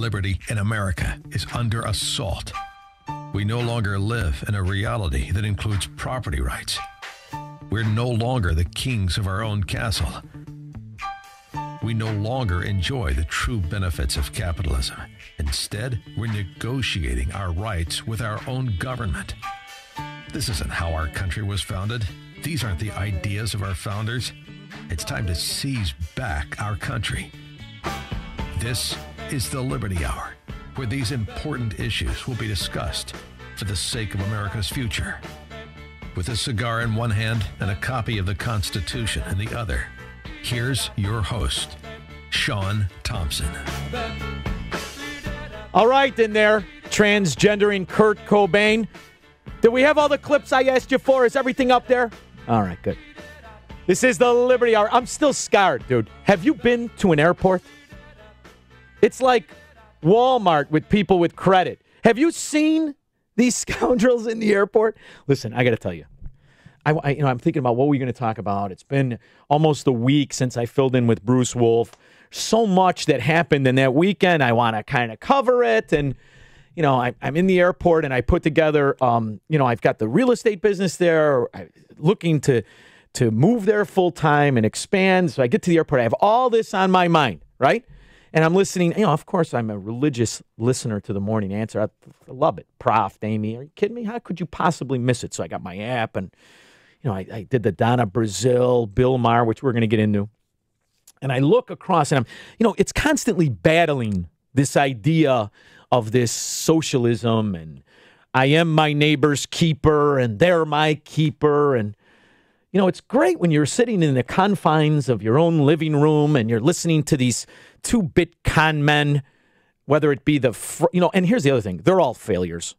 liberty in America is under assault. We no longer live in a reality that includes property rights. We're no longer the kings of our own castle. We no longer enjoy the true benefits of capitalism. Instead, we're negotiating our rights with our own government. This isn't how our country was founded. These aren't the ideas of our founders. It's time to seize back our country. This is the Liberty Hour, where these important issues will be discussed for the sake of America's future. With a cigar in one hand and a copy of the Constitution in the other, here's your host, Sean Thompson. All right, in there, transgendering Kurt Cobain. Did we have all the clips I asked you for? Is everything up there? All right, good. This is the Liberty Hour. I'm still scarred, dude. Have you been to an airport? It's like Walmart with people with credit. Have you seen these scoundrels in the airport? Listen, I got to tell you. I'm thinking about what we're going to talk about. It's been almost a week since I filled in with Bruce Wolf. So much that happened in that weekend. I want to kind of cover it. And, I'm in the airport and I put together, I've got the real estate business there, looking to move there full time and expand. So I get to the airport. I have all this on my mind, right? And I'm listening. Of course, I'm a religious listener to the Morning Answer. I love it. Prof, Amy, are you kidding me? How could you possibly miss it? So I got my app and, I did the Donna Brazil, Bill Maher, which we're going to get into. And I look across and it's constantly battling this idea of this socialism and I am my neighbor's keeper and they're my keeper. And, it's great when you're sitting in the confines of your own living room and you're listening to these two-bit con men, whether it be and here's the other thing. They're all failures.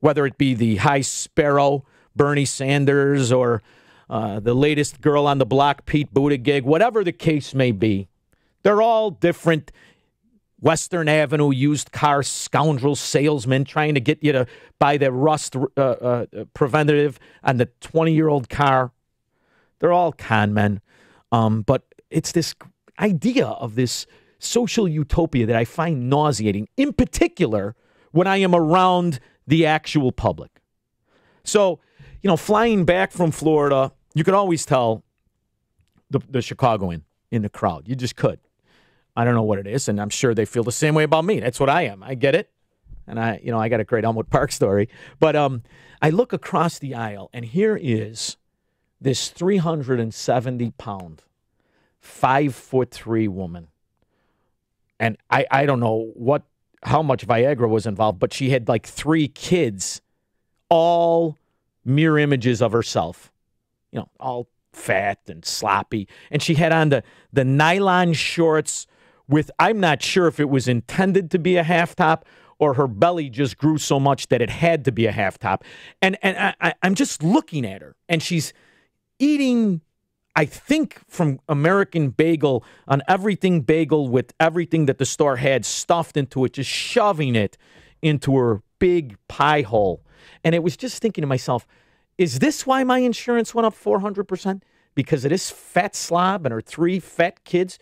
Whether it be the High Sparrow, Bernie Sanders, or the latest girl on the block, Pete Buttigieg, whatever the case may be, they're all different Western Avenue used car scoundrel salesmen trying to get you to buy the rust preventative on the 20-year-old car. They're all con men. But it's this idea of this social utopia that I find nauseating, in particular when I am around the actual public. So, flying back from Florida, you could always tell the Chicagoan in the crowd. You just could. I don't know what it is, and I'm sure they feel the same way about me. That's what I am. I get it. And I got a great Elmwood Park story. But I look across the aisle, and here is this 370-pound, 5'3" woman. And I don't know how much Viagra was involved, but she had like 3 kids, all mirror images of herself, all fat and sloppy. And she had on the nylon shorts with, I'm not sure if it was intended to be a half top or her belly just grew so much that it had to be a half top. And I'm just looking at her, and she's eating, I think, from American Bagel, on everything bagel with everything that the store had stuffed into it, just shoving it into her big pie hole. And it was just thinking to myself, is this why my insurance went up 400%? Because of this fat slob and her 3 fat kids?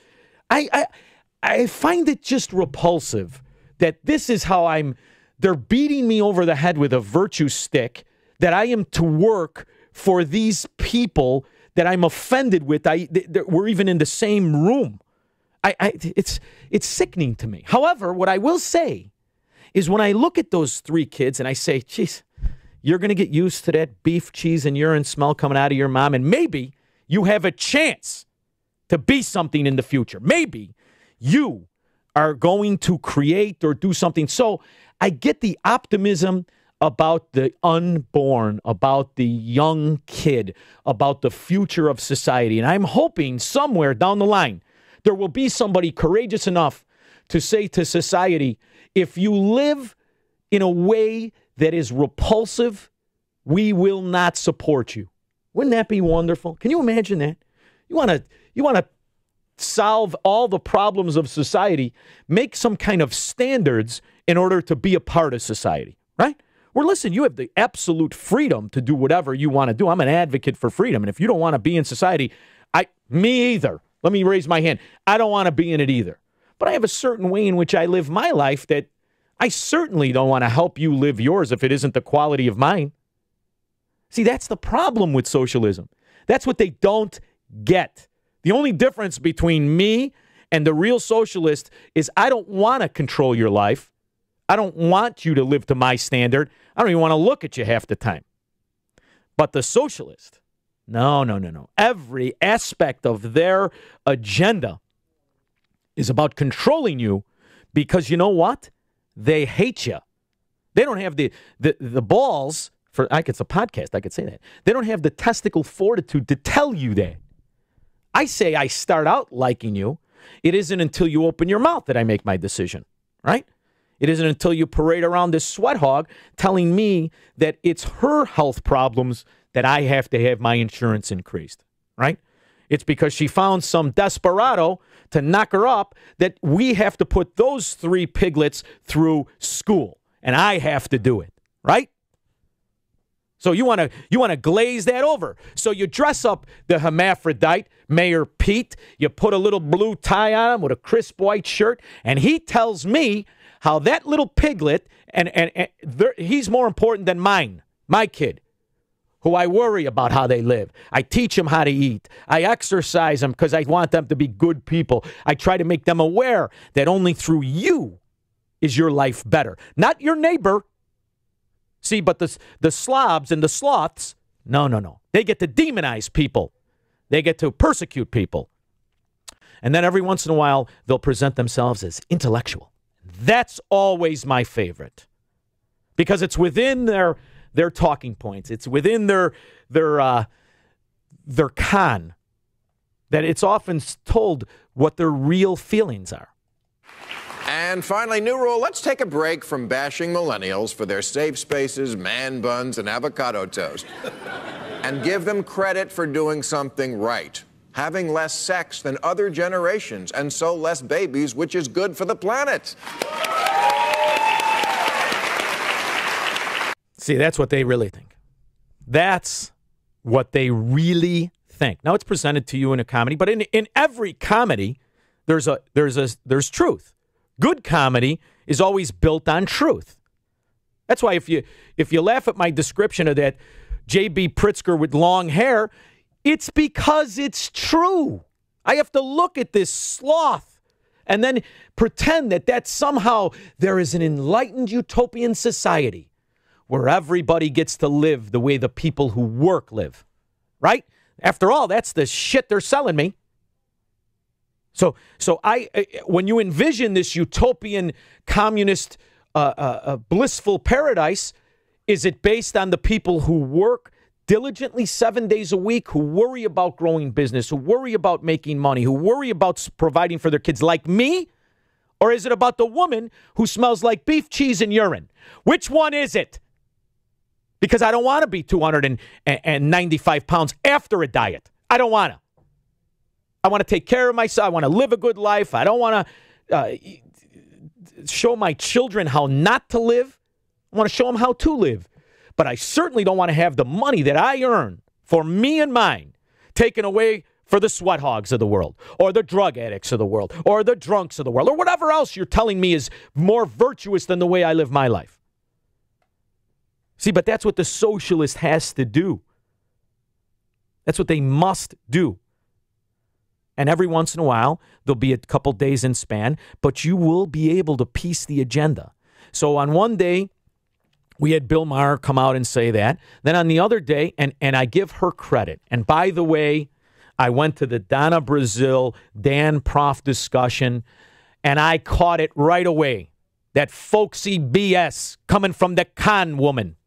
I find it just repulsive that this is how they're beating me over the head with a virtue stick, that I am to work for these people that I'm offended with. We're even in the same room. It's sickening to me. However, what I will say is when I look at those 3 kids and I say, geez, you're going to get used to that beef, cheese, and urine smell coming out of your mom, and maybe you have a chance to be something in the future. Maybe you are going to create or do something. So I get the optimism about the unborn, about the young kid, about the future of society. And I'm hoping somewhere down the line, there will be somebody courageous enough to say to society, if you live in a way that is repulsive, we will not support you. Wouldn't that be wonderful? Can you imagine that? You want to solve all the problems of society, make some kind of standards in order to be a part of society, right? Well, listen, you have the absolute freedom to do whatever you want to do. I'm an advocate for freedom. And if you don't want to be in society, me either. Let me raise my hand. I don't want to be in it either. but I have a certain way in which I live my life that I certainly don't want to help you live yours if it isn't the quality of mine. See, that's the problem with socialism. That's what they don't get. The only difference between me and the real socialist is I don't want to control your life. I don't want you to live to my standard. I don't even want to look at you half the time. But the socialist, no. Every aspect of their agenda is about controlling you because you know what? They hate you. They don't have the balls for, it's a podcast, I could say that. They don't have the testicle fortitude to tell you that. I say I start out liking you. It isn't until you open your mouth that I make my decision, right? It isn't until you parade around this sweat hog telling me that it's her health problems that I have to have my insurance increased, right? It's because she found some desperado to knock her up that we have to put those 3 piglets through school, and I have to do it, right? So you want to glaze that over. So you dress up the hermaphrodite, Mayor Pete. You put a little blue tie on him with a crisp white shirt, and he tells me how that little piglet, and he's more important than mine, my kid, who I worry about how they live. I teach them how to eat. I exercise them because I want them to be good people. I try to make them aware that only through you is your life better, not your neighbor. See, but the slobs and the sloths, no. They get to demonize people. They get to persecute people. And then every once in a while, they'll present themselves as intellectual. That's always my favorite because it's within their talking points. It's within their con that it's often told what their real feelings are. And finally, new rule, let's take a break from bashing millennials for their safe spaces, man buns, and avocado toast. And give them credit for doing something right. Having less sex than other generations, and so less babies, which is good for the planet. See, that's what they really think. That's what they really think. Now, it's presented to you in a comedy, but in every comedy, there's truth. Good comedy is always built on truth. That's why if you laugh at my description of that J.B. Pritzker with long hair, it's because it's true. I have to look at this sloth and then pretend that somehow there is an enlightened utopian society where everybody gets to live the way the people who work live, right? After all, that's the shit they're selling me. So when you envision this utopian, communist, blissful paradise, is it based on the people who work diligently 7 days a week, who worry about growing business, who worry about making money, who worry about providing for their kids like me? Or is it about the woman who smells like beef, cheese, and urine? Which one is it? Because I don't want to be 295 pounds after a diet. I don't want to. I want to take care of myself. I want to live a good life. I don't want to show my children how not to live. I want to show them how to live. But I certainly don't want to have the money that I earn for me and mine taken away for the sweat hogs of the world, or the drug addicts of the world, or the drunks of the world, or whatever else you're telling me is more virtuous than the way I live my life. See, but that's what the socialist has to do. That's what they must do. And every once in a while, there'll be a couple days in span, but you will be able to piece the agenda. So on one day, we had Bill Maher come out and say that. Then on the other day, and I give her credit. And by the way, I went to the Donna Brazil, Dan Proft discussion, and I caught it right away. That folksy BS coming from the con woman,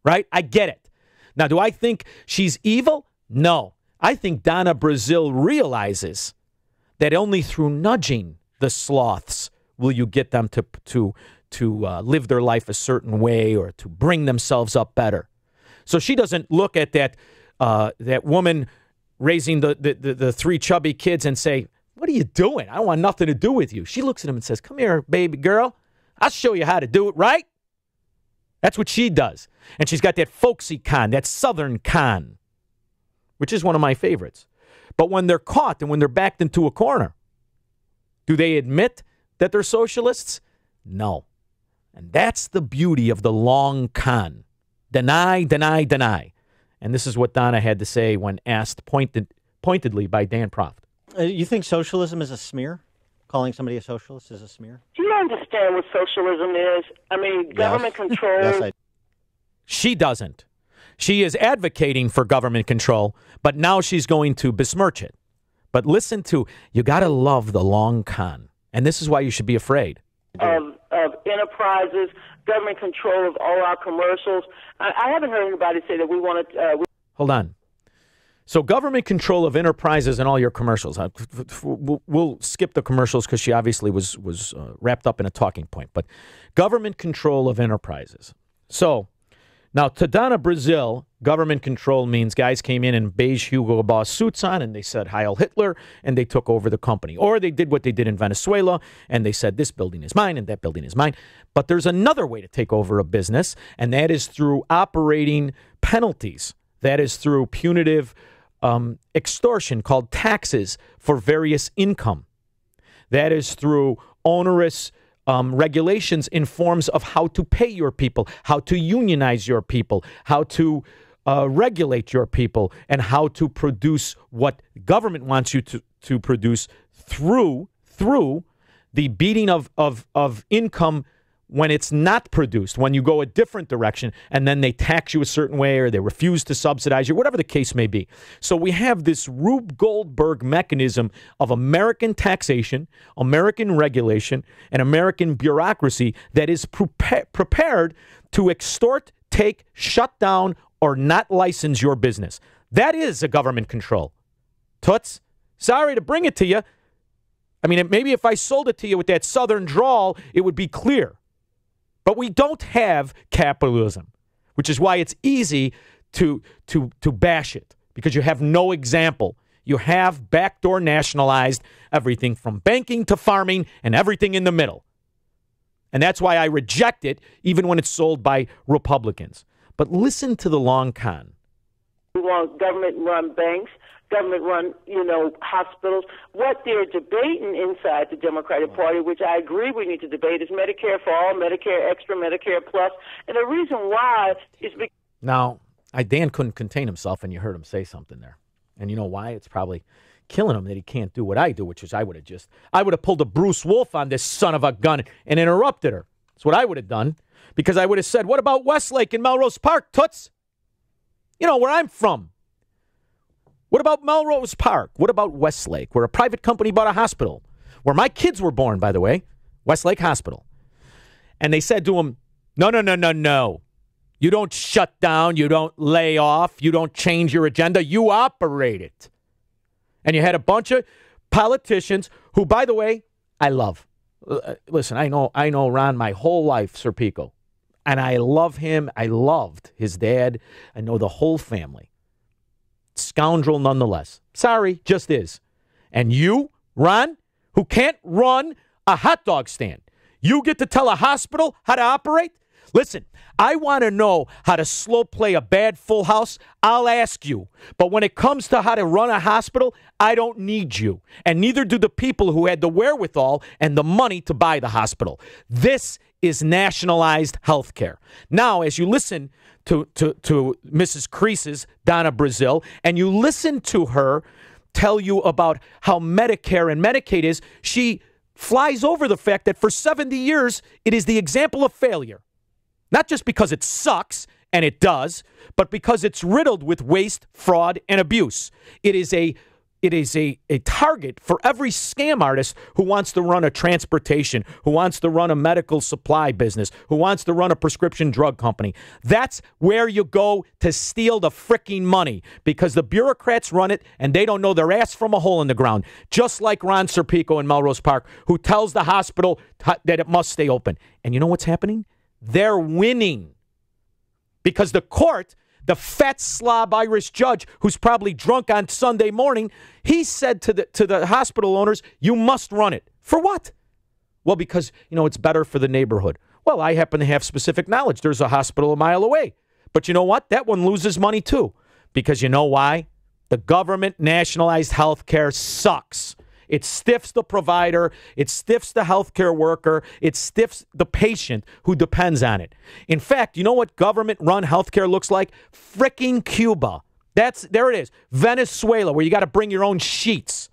right? I get it. Now, do I think she's evil? No. I think Donna Brazil realizes that only through nudging the sloths will you get them to live their life a certain way or to bring themselves up better. So she doesn't look at that woman raising the 3 chubby kids and say, "What are you doing? I don't want nothing to do with you." She looks at him and says, "Come here, baby girl. I'll show you how to do it right." That's what she does. And she's got that folksy con, that southern con, which is one of my favorites. But when they're caught and when they're backed into a corner, do they admit that they're socialists? No. And that's the beauty of the long con. Deny, deny, deny. And this is what Donna had to say when asked pointedly by Dan Proft. You think socialism is a smear? Calling somebody a socialist is a smear? Do you understand what socialism is? I mean, government control. Yes, I She doesn't. She is advocating for government control, but now she's going to besmirch it. But listen to, you got to love the long con. And this is why you should be afraid. Of enterprises, government control of all our commercials. I haven't heard anybody say that we want to. Hold on. So government control of enterprises and all your commercials. We'll skip the commercials because she obviously was wrapped up in a talking point. But government control of enterprises. So now to Donna Brazil, government control means guys came in beige Hugo Boss suits on and they said Heil Hitler and they took over the company. Or they did what they did in Venezuela and they said this building is mine and that building is mine. But there's another way to take over a business, and that is through operating penalties. That is through punitive extortion called taxes for various income. That is through onerous regulations in forms of how to pay your people, how to unionize your people, how to regulate your people, and how to produce what government wants you to produce through the beating of income when it's not produced, when you go a different direction, and then they tax you a certain way or they refuse to subsidize you, whatever the case may be. So we have this Rube Goldberg mechanism of American taxation, American regulation, and American bureaucracy that is prepared to extort, take, shut down, or not license your business. That is a government control. Toots, sorry to bring it to you. I mean, maybe if I sold it to you with that southern drawl, it would be clear. But we don't have capitalism, which is why it's easy to bash it, because you have no example. You have backdoor nationalized everything from banking to farming and everything in the middle. And that's why I reject it, even when it's sold by Republicans. But listen to the long con. We want government-run banks, government-run, hospitals. What they're debating inside the Democratic Party, which I agree we need to debate, is Medicare for all, Medicare Extra, Medicare Plus. And the reason why is because... Now, Dan couldn't contain himself, and you heard him say something there. And you know why? It's probably killing him that he can't do what I do, which is I would have pulled a Bruce Wolf on this son of a gun and interrupted her. That's what I would have done, because I would have said, what about Westlake and Melrose Park, Toots? You know, where I'm from. What about Melrose Park? What about Westlake, where a private company bought a hospital, where my kids were born, by the way, Westlake Hospital. And they said to him, no. You don't shut down. You don't lay off. You don't change your agenda. You operate it. And you had a bunch of politicians who, by the way, I love. Listen, I know Ron my whole life, Sir Pico. And I love him. I loved his dad. I know the whole family. Scoundrel nonetheless. Sorry, just is. And you, Ron, who can't run a hot dog stand, you get to tell a hospital how to operate? Listen, I want to know how to slow play a bad Full House. I'll ask you. But when it comes to how to run a hospital, I don't need you. And neither do the people who had the wherewithal and the money to buy the hospital. This is nationalized health care. Now, as you listen to Mrs. Creases, Donna Brazil, and you listen to her tell you about how Medicare and Medicaid is, she flies over the fact that for 70 years, it is the example of failure. Not just because it sucks, and it does, but because it's riddled with waste, fraud, and abuse. It is a target for every scam artist who wants to run a transportation, who wants to run a medical supply business, who wants to run a prescription drug company. That's where you go to steal the freaking money, because the bureaucrats run it and they don't know their ass from a hole in the ground. Just like Ron Serpico in Melrose Park, who tells the hospital that it must stay open. And you know what's happening? They're winning, because the court, the fat slob Irish judge who's probably drunk on Sunday morning, he said to the hospital owners, you must run it. For what? Well, because, it's better for the neighborhood. Well, I happen to have specific knowledge. There's a hospital a mile away. But you know what? That one loses money too. Because you know why? The government nationalized health care sucks. It stiffs the provider. It stiffs the healthcare worker. It stiffs the patient who depends on it. In fact, you know what government-run healthcare looks like? Fricking Cuba. There it is. Venezuela, where you got to bring your own sheets.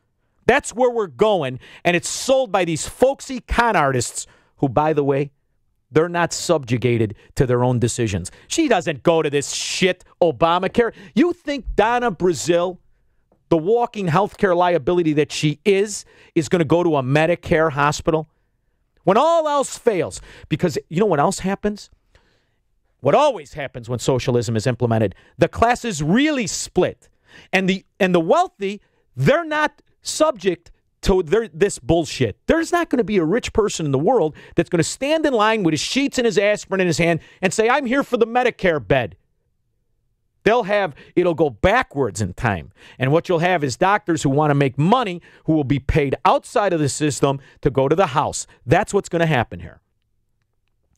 That's where we're going, and it's sold by these folksy con artists who, by the way, they're not subjugated to their own decisions. She doesn't go to this shit Obamacare. You think Donna Brazile, the walking healthcare liability that she is going to go to a Medicare hospital? When all else fails, because you know what else happens? What always happens when socialism is implemented, the classes really split. And the wealthy, they're not subject to this bullshit. There's not going to be a rich person in the world that's going to stand in line with his sheets and his aspirin in his hand and say, I'm here for the Medicare bed. It'll go backwards in time. And what you'll have is doctors who want to make money who will be paid outside of the system to go to the house. That's what's going to happen here.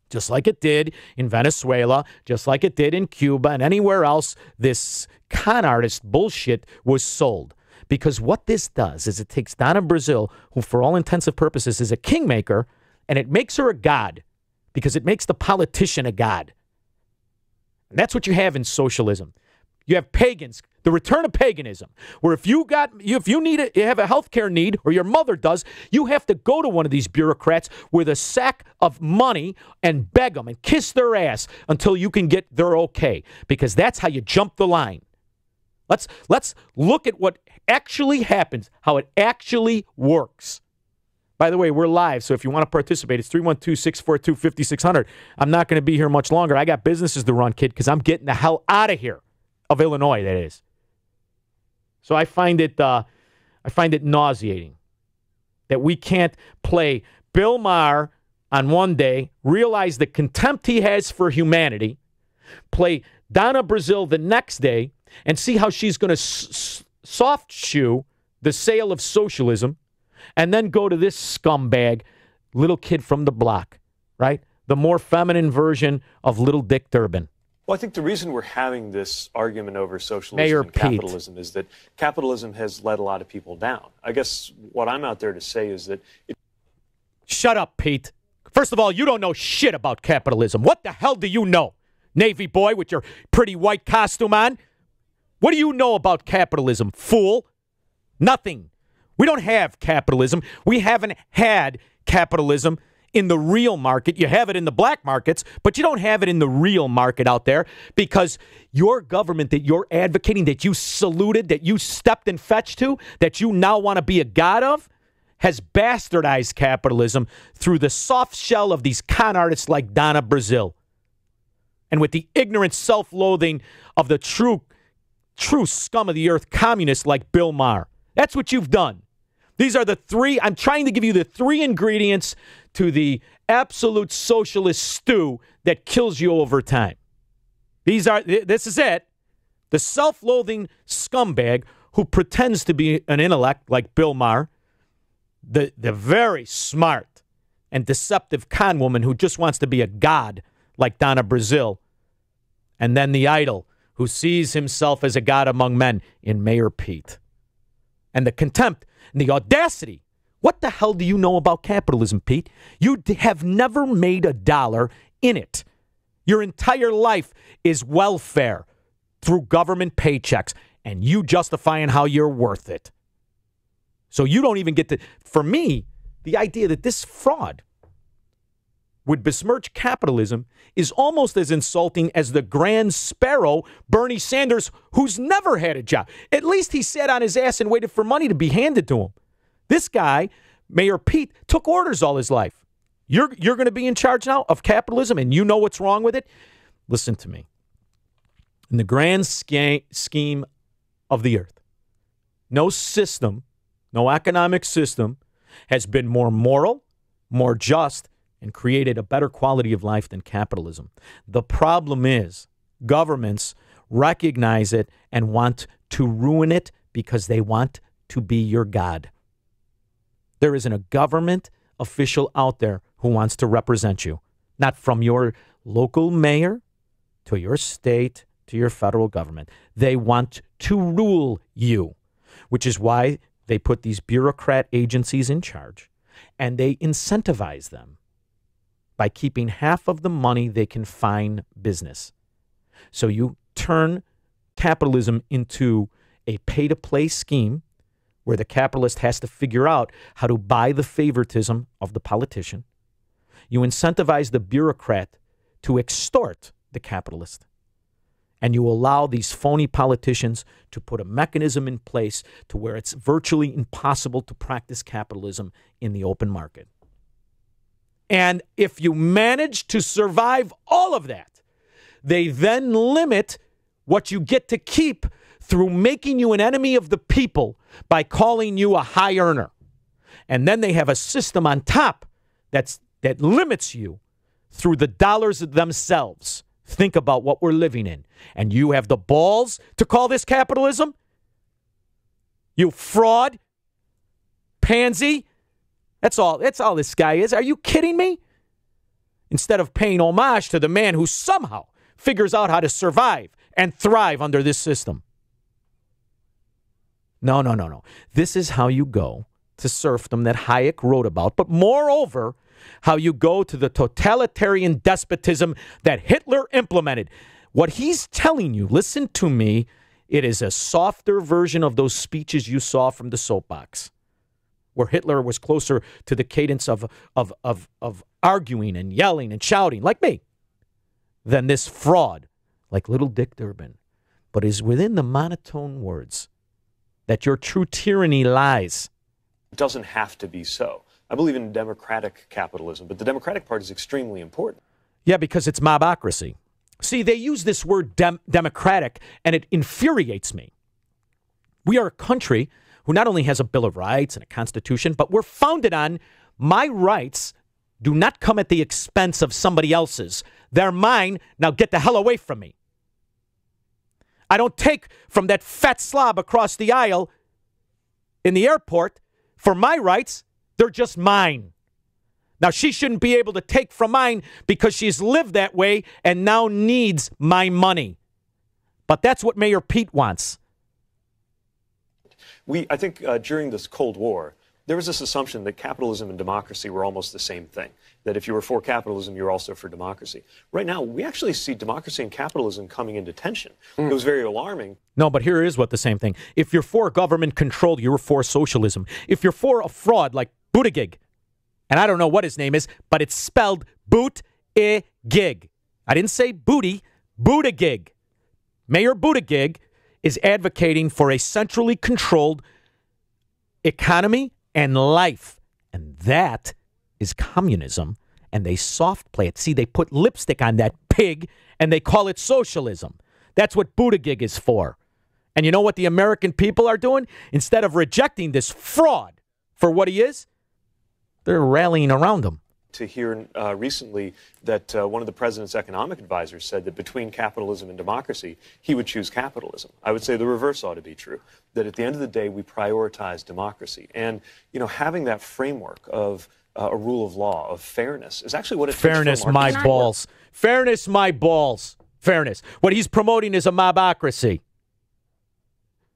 Just like it did in Venezuela, just like it did in Cuba and anywhere else, this con artist bullshit was sold. Because what this does is it takes Donna Brazile, who for all intensive purposes is a kingmaker, and it makes her a god because it makes the politician a god. And that's what you have in socialism. You have pagans, the return of paganism, where if you have a healthcare need, or your mother does, you have to go to one of these bureaucrats with a sack of money and beg them and kiss their ass until you can get their okay, because that's how you jump the line. Let's look at what actually happens, how it actually works. By the way, we're live, so if you want to participate, it's 312-642-5600. I'm not going to be here much longer. I got businesses to run, kid, because I'm getting the hell out of here. Of Illinois, that is. So I find it nauseating that we can't play Bill Maher on one day, realize the contempt he has for humanity, play Donna Brazile the next day, and see how she's going to soft shoe the sale of socialism, and then go to this scumbag, little kid from the block, right? The more feminine version of Little Dick Durbin. Well, I think the reason we're having this argument over socialism and capitalism is that capitalism has let a lot of people down. I guess what I'm out there to say is that... Shut up, Pete. First of all, you don't know shit about capitalism. What the hell do you know, Navy boy with your pretty white costume on? What do you know about capitalism, fool? Nothing. We don't have capitalism. We haven't had capitalism in the real market. You have it in the black markets, but you don't have it in the real market out there, because your government that you're advocating, that you saluted, that you stepped and fetched to, that you now want to be a god of, has bastardized capitalism through the soft shell of these con artists like Donna Brazile. And with the ignorant self-loathing of the true scum of the earth communists like Bill Maher. That's what you've done. These are the three, I'm trying to give you the three ingredients to the absolute socialist stew that kills you over time. This is it. The self-loathing scumbag who pretends to be an intellect like Bill Maher, the very smart and deceptive con woman who just wants to be a god like Donna Brazile, and then the idol who sees himself as a god among men in Mayor Pete. And the contempt and the audacity. What the hell do you know about capitalism, Pete? You have never made a dollar in it. Your entire life is welfare through government paychecks, and you justifying how you're worth it. So you don't even get to... For me, the idea that this fraud would besmirch capitalism is almost as insulting as the grand sparrow, Bernie Sanders, who's never had a job. At least he sat on his ass and waited for money to be handed to him. This guy, Mayor Pete, took orders all his life. You're going to be in charge now of capitalism, and you know what's wrong with it? Listen to me. In the grand scheme of the earth, no system, no economic system has been more moral, more just, and created a better quality of life than capitalism. The problem is governments recognize it and want to ruin it because they want to be your god. There isn't a government official out there who wants to represent you, not from your local mayor to your state to your federal government. They want to rule you, which is why they put these bureaucrat agencies in charge, and they incentivize them by keeping half of the money they can fine business. So you turn capitalism into a pay-to-play scheme where the capitalist has to figure out how to buy the favoritism of the politician. You incentivize the bureaucrat to extort the capitalist. And you allow these phony politicians to put a mechanism in place to where it's virtually impossible to practice capitalism in the open market. And if you manage to survive all of that, they then limit what you get to keep through making you an enemy of the people by calling you a high earner. And then they have a system on top that limits you through the dollars themselves. Think about what we're living in. And you have the balls to call this capitalism? You fraud? Pansy? That's all this guy is. Are you kidding me? Instead of paying homage to the man who somehow figures out how to survive and thrive under this system. No. This is how you go to serfdom that Hayek wrote about, but moreover, how you go to the totalitarian despotism that Hitler implemented. What he's telling you, listen to me, it is a softer version of those speeches you saw from the soapbox, where Hitler was closer to the cadence of arguing and yelling and shouting, like me, than this fraud, like little Dick Durbin, but is within the monotone words that your true tyranny lies. It doesn't have to be so. I believe in democratic capitalism, but the Democratic Party is extremely important. Yeah, because it's mobocracy. See, they use this word democratic, and it infuriates me. We are a country who not only has a Bill of Rights and a Constitution, but we're founded on my rights do not come at the expense of somebody else's. They're mine. Now get the hell away from me. I don't take from that fat slob across the aisle in the airport for my rights. They're just mine. Now, she shouldn't be able to take from mine because she's lived that way and now needs my money. But that's what Mayor Pete wants. I think during this Cold War, there was this assumption that capitalism and democracy were almost the same thing, that if you were for capitalism, you were also for democracy. Right now, we actually see democracy and capitalism coming into tension. It was very alarming. No, but here is what the same thing. If you're for government control, you're for socialism. If you're for a fraud like Buttigieg, and I don't know what his name is, but it's spelled Boot-I-Gig. I didn't say booty, Buttigieg. Mayor Buttigieg is advocating for a centrally controlled economy and life. And that is communism. And they soft play it. See, they put lipstick on that pig and they call it socialism. That's what Buttigieg is for. And you know what the American people are doing? Instead of rejecting this fraud for what he is, they're rallying around him. To hear recently that one of the president's economic advisors said that between capitalism and democracy, he would choose capitalism. I would say the reverse ought to be true, that at the end of the day, we prioritize democracy. And, having that framework of a rule of law, of fairness, is actually what it takes. Fairness, my balls. Fairness, my balls. Fairness. What he's promoting is a mobocracy.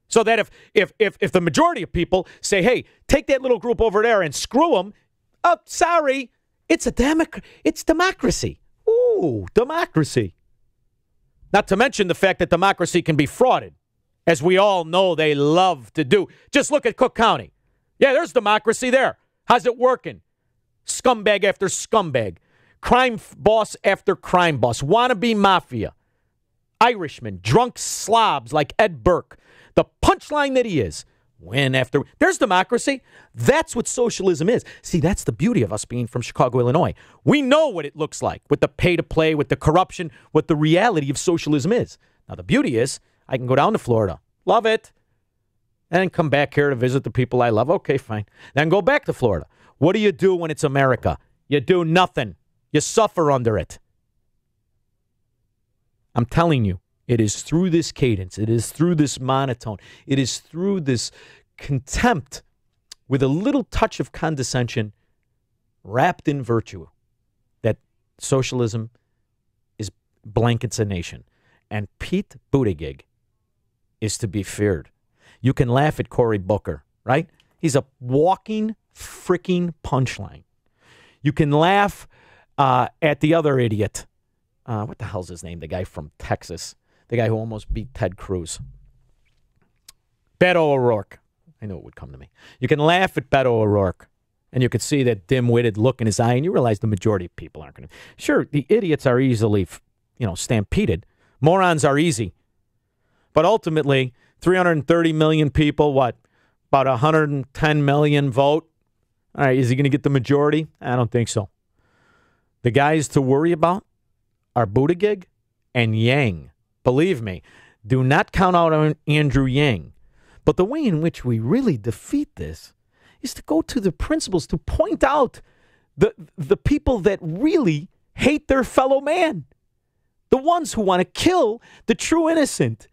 So that if the majority of people say, hey, take that little group over there and screw them, oh, sorry, it's democracy. Ooh, democracy. Not to mention the fact that democracy can be frauded, as we all know they love to do. Just look at Cook County. Yeah, there's democracy there. How's it working? Scumbag after scumbag. Crime boss after crime boss. Wannabe mafia. Irishmen. Drunk slobs like Ed Burke. The punchline that he is. Win after win. There's democracy. That's what socialism is. See, that's the beauty of us being from Chicago, Illinois. We know what it looks like with the pay-to-play, with the corruption, what the reality of socialism is. Now, the beauty is I can go down to Florida, love it, and then come back here to visit the people I love. Okay, fine. Then go back to Florida. What do you do when it's America? You do nothing. You suffer under it. I'm telling you. It is through this cadence. It is through this monotone. It is through this contempt with a little touch of condescension wrapped in virtue that socialism blankets a nation. And Pete Buttigieg is to be feared. You can laugh at Cory Booker, right? He's a walking freaking punchline. You can laugh at the other idiot. What the hell's his name? The guy from Texas. The guy who almost beat Ted Cruz. Beto O'Rourke. I knew it would come to me. You can laugh at Beto O'Rourke, and you can see that dim-witted look in his eye, and you realize the majority of people aren't going to. Sure, the idiots are easily, stampeded. Morons are easy. But ultimately, 330 million people, what? About 110 million vote. All right, is he going to get the majority? I don't think so. The guys to worry about are Buttigieg and Yang. Believe me, do not count out on Andrew Yang. But the way in which we really defeat this is to go to the principles, to point out the people that really hate their fellow man. The ones who want to kill the true innocent.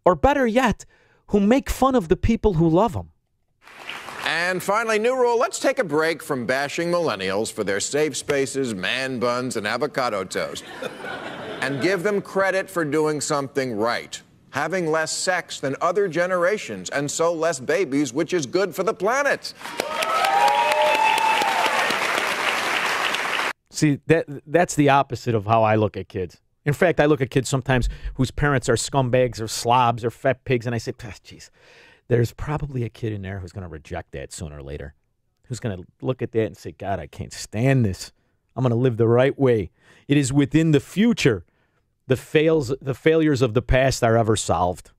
Or better yet, who make fun of the people who love them. And finally, new rule, let's take a break from bashing millennials for their safe spaces, man buns, and avocado toast. And give them credit for doing something right. Having less sex than other generations, and so less babies, which is good for the planet. See, that's the opposite of how I look at kids. In fact, I look at kids sometimes whose parents are scumbags or slobs or fat pigs, and I say, geez, there's probably a kid in there who's going to reject that sooner or later, who's going to look at that and say, God, I can't stand this. I'm going to live the right way. It is within the future the failures of the past are ever solved.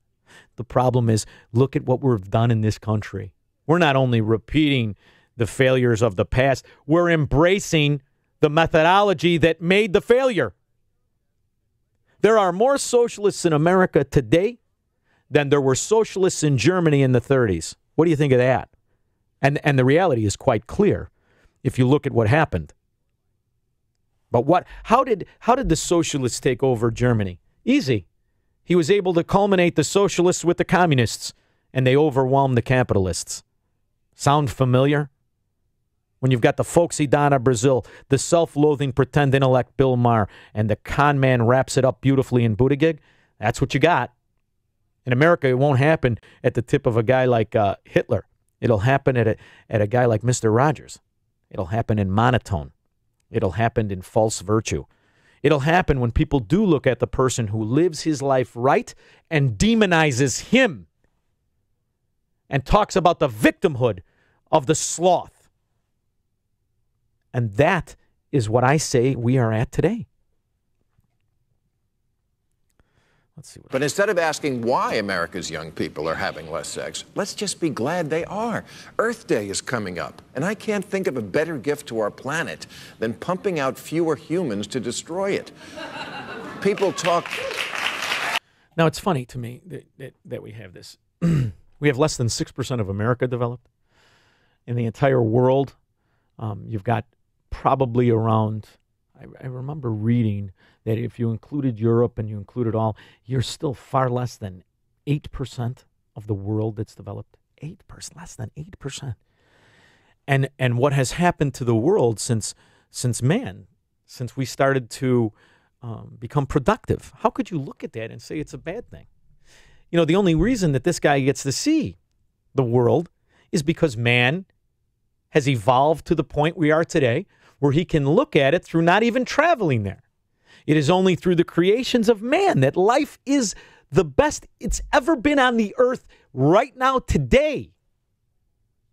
The problem is, look at what we've done in this country. We're not only repeating the failures of the past, we're embracing the methodology that made the failure. There are more socialists in America today than there were socialists in Germany in the 30s. What do you think of that? And the reality is quite clear if you look at what happened. But how did the socialists take over Germany? Easy. He was able to culminate the socialists with the communists, and they overwhelmed the capitalists. Sound familiar? When you've got the folksy Donna Brazil, the self-loathing pretend intellect Bill Maher, and the con man wraps it up beautifully in Buttigieg, that's what you got. In America, it won't happen at the tip of a guy like Hitler. It'll happen at a guy like Mr. Rogers. It'll happen in monotone. It'll happen in false virtue. It'll happen when people do look at the person who lives his life right and demonizes him and talks about the victimhood of the sloth. And that is what I say we are at today. Let's see. But instead of asking why America's young people are having less sex, let's just be glad they are. Earth Day is coming up, and I can't think of a better gift to our planet than pumping out fewer humans to destroy it. People talk... Now, it's funny to me that we have this. We have less than 6% of America developed. In the entire world, you've got probably around... I remember reading that if you included Europe and you included all, you're still far less than 8% of the world that's developed. 8%, less than 8%. And what has happened to the world since we started to become productive? How could you look at that and say it's a bad thing? You know, the only reason that this guy gets to see the world is because man has evolved to the point we are today, where he can look at it through not even traveling there. It is only through the creations of man that life is the best it's ever been on the earth right now, today,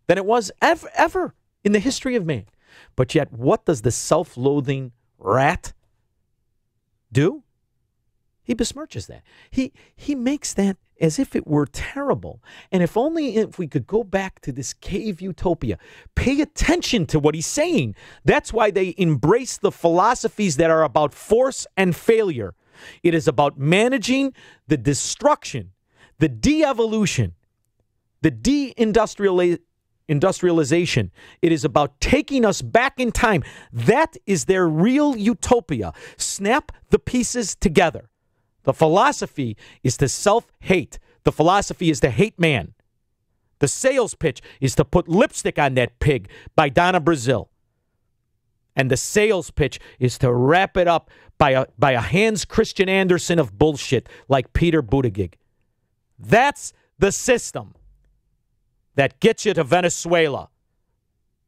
than it was ever in the history of man. But yet, what does the self-loathing rat do? He besmirches that. He makes that as if it were terrible. And if we could go back to this cave utopia, pay attention to what he's saying. That's why they embrace the philosophies that are about force and failure. It is about managing the destruction, the de-evolution, the de-industrialization. It is about taking us back in time. That is their real utopia. Snap the pieces together. The philosophy is to self-hate. The philosophy is to hate man. The sales pitch is to put lipstick on that pig by Donna Brazil. And the sales pitch is to wrap it up by a Hans Christian Andersen of bullshit like Peter Buttigieg. That's the system. that gets you to Venezuela,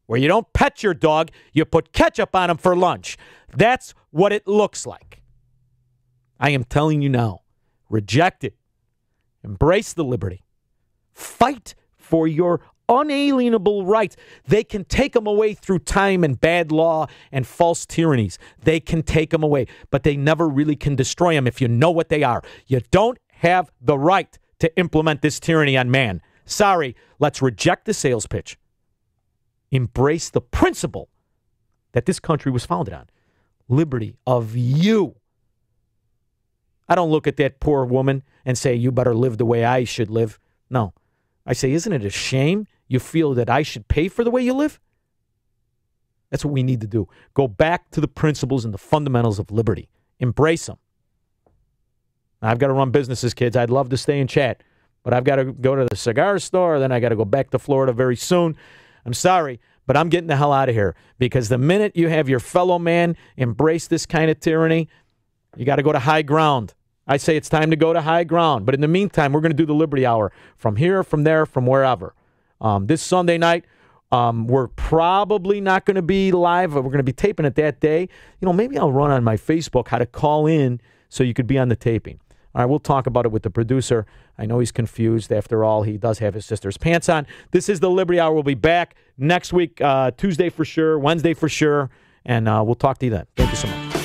where you don't pet your dog, you put ketchup on him for lunch. That's what it looks like. I am telling you now, reject it. Embrace the liberty. Fight for your unalienable rights. They can take them away through time and bad law and false tyrannies. They can take them away, but they never really can destroy them if you know what they are. You don't have the right to implement this tyranny on man. Sorry, let's reject the sales pitch. Embrace the principle that this country was founded on. Liberty of you. I don't look at that poor woman and say, you better live the way I should live. No. I say, isn't it a shame you feel that I should pay for the way you live? That's what we need to do. Go back to the principles and the fundamentals of liberty. Embrace them. I've got to run businesses, kids. I'd love to stay and chat, but I've got to go to the cigar store. Then I got to go back to Florida very soon. I'm sorry, but I'm getting the hell out of here, because the minute you have your fellow man embrace this kind of tyranny, you got to go to high ground. I say it's time to go to high ground. But in the meantime, we're going to do the Liberty Hour from here, from there, from wherever. This Sunday night, we're probably not going to be live. We're going to be taping it that day. Maybe I'll run on my Facebook how to call in so you could be on the taping. All right, we'll talk about it with the producer. I know he's confused. After all, he does have his sister's pants on. This is the Liberty Hour. We'll be back next week, Tuesday for sure, Wednesday for sure, and we'll talk to you then. Thank you so much.